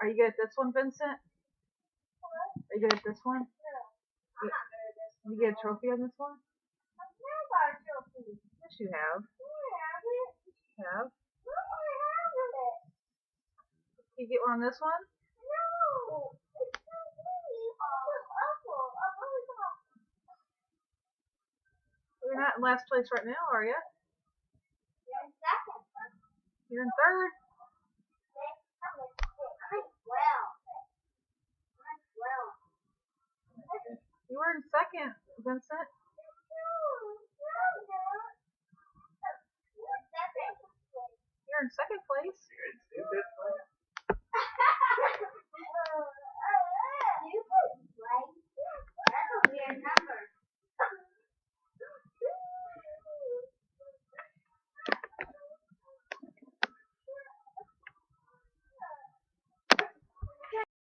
Are you good at this one, Vincent? Are you good at this one? Did you get a trophy on this one? Yes, you have. You have. You get one on this one? You're not in last place right now, are you? You're in third. You were in second, Vincent. You're in second place.